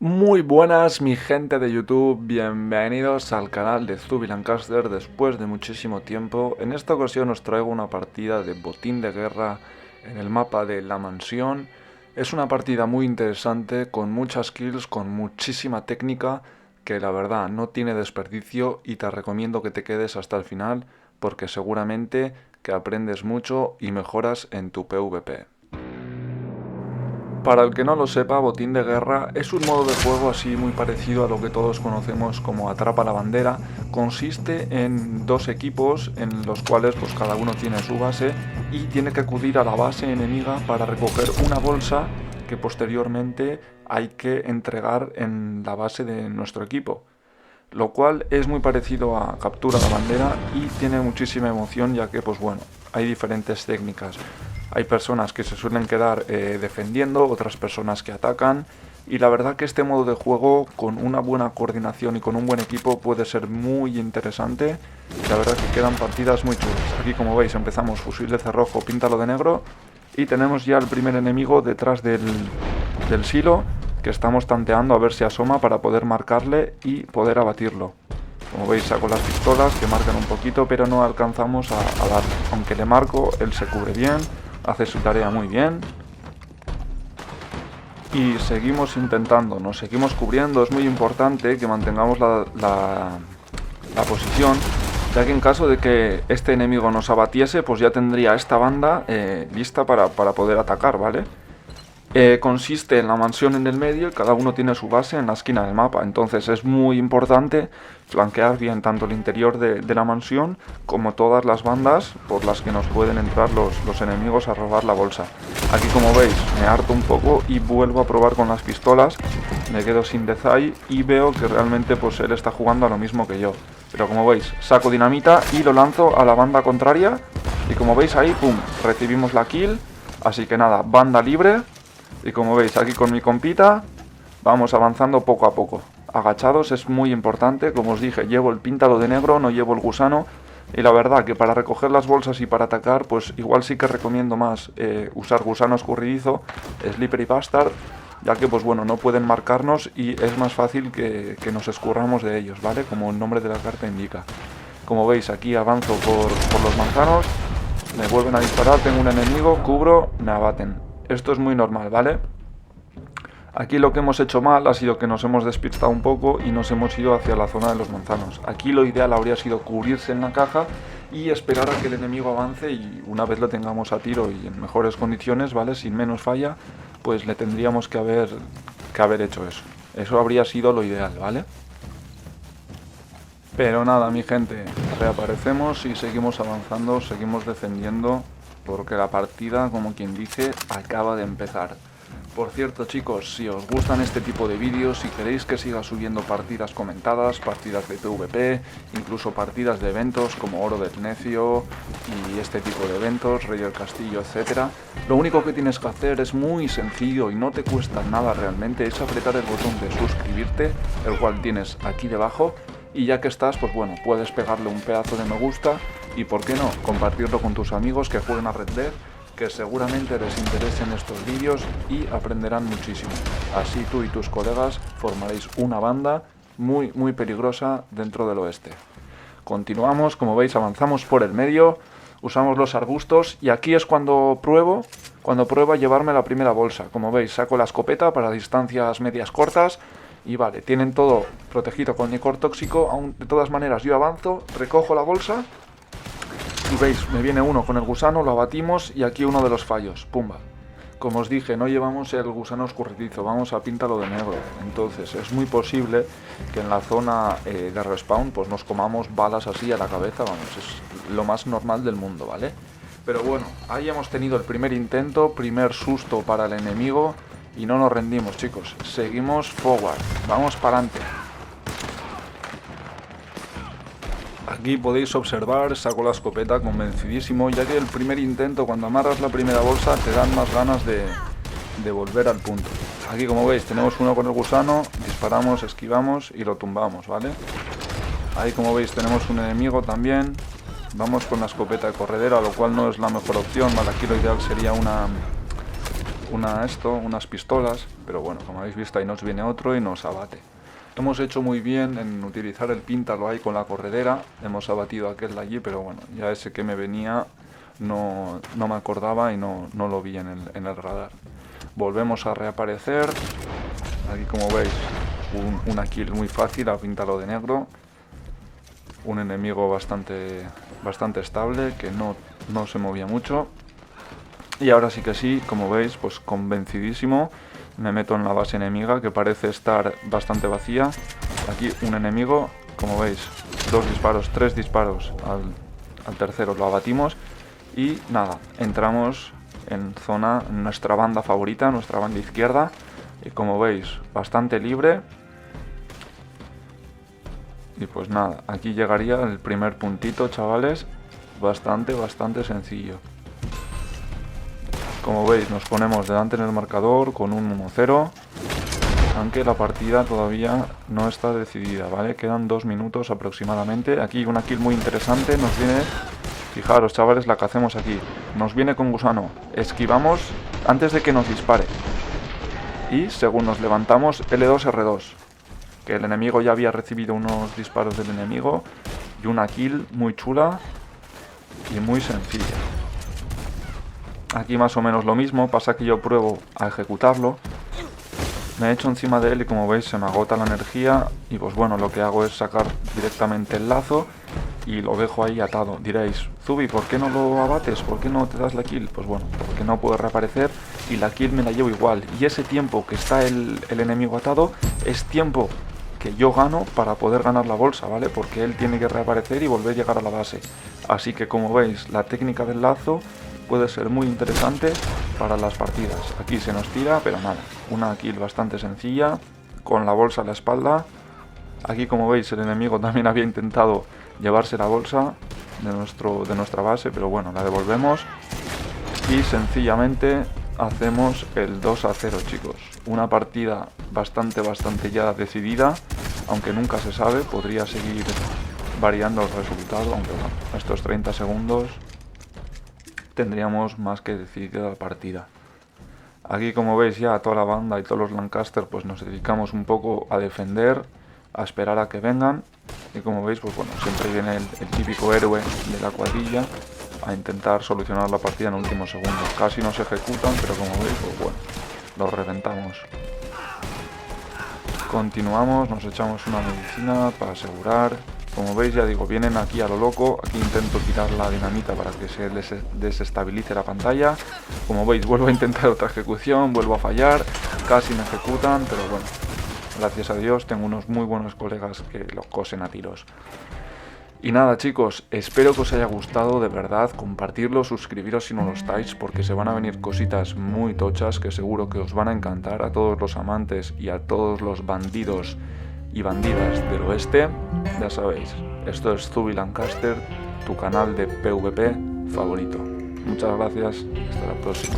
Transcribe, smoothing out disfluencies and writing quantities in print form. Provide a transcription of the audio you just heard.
Muy buenas mi gente de YouTube, bienvenidos al canal de Zubi Lancaster después de muchísimo tiempo. En esta ocasión os traigo una partida de botín de guerra en el mapa de La Mansión. Es una partida muy interesante, con muchas kills, con muchísima técnica, que la verdad no tiene desperdicio y te recomiendo que te quedes hasta el final porque seguramente que aprendes mucho y mejoras en tu PvP. Para el que no lo sepa, Botín de Guerra es un modo de juego así muy parecido a lo que todos conocemos como Atrapa la Bandera. Consiste en dos equipos en los cuales pues cada uno tiene su base y tiene que acudir a la base enemiga para recoger una bolsa que posteriormente hay que entregar en la base de nuestro equipo. Lo cual es muy parecido a Captura la Bandera y tiene muchísima emoción, ya que pues bueno, hay diferentes técnicas. Hay personas que se suelen quedar defendiendo, otras personas que atacan, y la verdad que este modo de juego con una buena coordinación y con un buen equipo puede ser muy interesante. La verdad que quedan partidas muy chulas. Aquí, como veis, empezamos fusil de cerrojo, píntalo de negro, y tenemos ya el primer enemigo detrás del silo, que estamos tanteando a ver si asoma para poder marcarle y poder abatirlo. Como veis, saco las pistolas que marcan un poquito, pero no alcanzamos a darle. Aunque le marco, él se cubre bien, hace su tarea muy bien. Y seguimos intentando, nos seguimos cubriendo. Es muy importante que mantengamos la posición, ya que en caso de que este enemigo nos abatiese, pues ya tendría esta banda lista para poder atacar, ¿vale? Consiste en la mansión en el medio y cada uno tiene su base en la esquina del mapa. Entonces es muy importante flanquear bien tanto el interior de la mansión como todas las bandas por las que nos pueden entrar los enemigos a robar la bolsa. Aquí, como veis, me harto un poco y vuelvo a probar con las pistolas. Me quedo sin Dezai y veo que realmente pues él está jugando a lo mismo que yo. Pero como veis, saco dinamita y lo lanzo a la banda contraria. Y como veis ahí, ¡pum!, recibimos la kill. Así que nada, banda libre. Y como veis aquí con mi compita, vamos avanzando poco a poco. Agachados es muy importante, como os dije, llevo el píntalo de negro, no llevo el gusano. Y la verdad que para recoger las bolsas y para atacar, pues igual sí que recomiendo más usar gusano escurridizo, Slippery Bastard, ya que pues bueno, no pueden marcarnos y es más fácil que nos escurramos de ellos, ¿vale? Como el nombre de la carta indica. Como veis, aquí avanzo por los manzanos, me vuelven a disparar, tengo un enemigo, cubro, me abaten. Esto es muy normal, ¿vale? Aquí lo que hemos hecho mal ha sido que nos hemos despistado un poco y nos hemos ido hacia la zona de los manzanos. Aquí lo ideal habría sido cubrirse en la caja y esperar a que el enemigo avance, y una vez lo tengamos a tiro y en mejores condiciones, ¿vale?, sin menos falla, pues le tendríamos que haber hecho eso. Eso habría sido lo ideal, ¿vale? Pero nada, mi gente, reaparecemos y seguimos avanzando, seguimos defendiendo, porque la partida, como quien dice, acaba de empezar. Por cierto, chicos, si os gustan este tipo de vídeos, si queréis que siga subiendo partidas comentadas, partidas de PvP, incluso partidas de eventos como Oro del Necio y este tipo de eventos, Rey del Castillo, etc., lo único que tienes que hacer es muy sencillo y no te cuesta nada realmente, es apretar el botón de suscribirte, el cual tienes aquí debajo. Y ya que estás, pues bueno, puedes pegarle un pedazo de me gusta y, ¿por qué no?, compartirlo con tus amigos que jueguen a Red Dead, que seguramente les interesen estos vídeos y aprenderán muchísimo. Así tú y tus colegas formaréis una banda muy, muy peligrosa dentro del oeste. Continuamos, como veis, avanzamos por el medio, usamos los arbustos y aquí es cuando pruebo a llevarme la primera bolsa. Como veis, saco la escopeta para distancias medias cortas. Y vale, tienen todo protegido con licor tóxico. Aún de todas maneras yo avanzo, recojo la bolsa y veis, me viene uno con el gusano, lo abatimos y aquí uno de los fallos, pumba. Como os dije, no llevamos el gusano escurridizo, vamos a píntalo de negro. Entonces es muy posible que en la zona de respawn pues nos comamos balas así a la cabeza, vamos, es lo más normal del mundo, ¿vale? Pero bueno, ahí hemos tenido el primer intento, primer susto para el enemigo. Y no nos rendimos, chicos, seguimos forward, vamos para adelante. Aquí podéis observar, saco la escopeta convencidísimo, ya que el primer intento, cuando amarras la primera bolsa, te dan más ganas de volver al punto. Aquí, como veis, tenemos uno con el gusano, disparamos, esquivamos y lo tumbamos, ¿vale? Ahí, como veis, tenemos un enemigo también. Vamos con la escopeta de corredera, lo cual no es la mejor opción, ¿vale? Aquí lo ideal sería una unas pistolas, pero bueno, como habéis visto ahí nos viene otro y nos abate. Hemos hecho muy bien en utilizar el píntalo ahí con la corredera, hemos abatido aquel de allí, pero bueno, ya ese que me venía no me acordaba y no lo vi en el radar. Volvemos a reaparecer, aquí como veis una kill muy fácil a píntalo de negro, un enemigo bastante estable que no se movía mucho. Y ahora sí que sí, como veis, pues convencidísimo, me meto en la base enemiga que parece estar bastante vacía. Aquí un enemigo, como veis, 2 disparos, 3 disparos al tercero, lo abatimos. Y nada, entramos en zona, nuestra banda favorita, nuestra banda izquierda. Y como veis, bastante libre. Y pues nada, aquí llegaría el primer puntito, chavales. Bastante sencillo. Como veis, nos ponemos delante en el marcador con un 1-0, aunque la partida todavía no está decidida, ¿vale? Quedan 2 minutos aproximadamente. Aquí una kill muy interesante, nos viene, fijaros chavales, la que hacemos aquí. Nos viene con gusano, esquivamos antes de que nos dispare. Y según nos levantamos, L2, R2, que el enemigo ya había recibido unos disparos del enemigo. Y una kill muy chula y muy sencilla. Aquí más o menos lo mismo, pasa que yo pruebo a ejecutarlo. Me echo encima de él y como veis se me agota la energía. Y pues bueno, lo que hago es sacar directamente el lazo y lo dejo ahí atado. Diréis, Zubi, ¿por qué no lo abates? ¿Por qué no te das la kill? Pues bueno, porque no puede reaparecer y la kill me la llevo igual. Y ese tiempo que está el enemigo atado es tiempo que yo gano para poder ganar la bolsa, ¿vale? Porque él tiene que reaparecer y volver a llegar a la base. Así que como veis, la técnica del lazo puede ser muy interesante para las partidas. Aquí se nos tira, pero nada, una kill bastante sencilla, con la bolsa a la espalda. Aquí como veis el enemigo también había intentado llevarse la bolsa de nuestra base, pero bueno, la devolvemos y sencillamente hacemos el 2-0, chicos. Una partida bastante ya decidida, aunque nunca se sabe, podría seguir variando el resultado, aunque bueno, estos 30 segundos tendríamos más que decidida la partida. Aquí como veis ya toda la banda y todos los Lancaster pues nos dedicamos un poco a defender, a esperar a que vengan. Y como veis pues bueno, siempre viene el típico héroe de la cuadrilla a intentar solucionar la partida en últimos segundos. Casi no se ejecutan, pero como veis pues bueno, los reventamos. Continuamos, nos echamos una medicina para asegurar. Como veis, ya digo, vienen aquí a lo loco. Aquí intento tirar la dinamita para que se desestabilice la pantalla. Como veis, vuelvo a intentar otra ejecución, vuelvo a fallar. Casi me ejecutan, pero bueno, gracias a Dios tengo unos muy buenos colegas que los cosen a tiros. Y nada chicos, espero que os haya gustado, de verdad, compartirlo, suscribiros si no lo estáis, porque se van a venir cositas muy tochas que seguro que os van a encantar a todos los amantes y a todos los bandidos y bandidas del oeste. Ya sabéis, esto es Zubi Lancaster, tu canal de PvP favorito. Muchas gracias, hasta la próxima.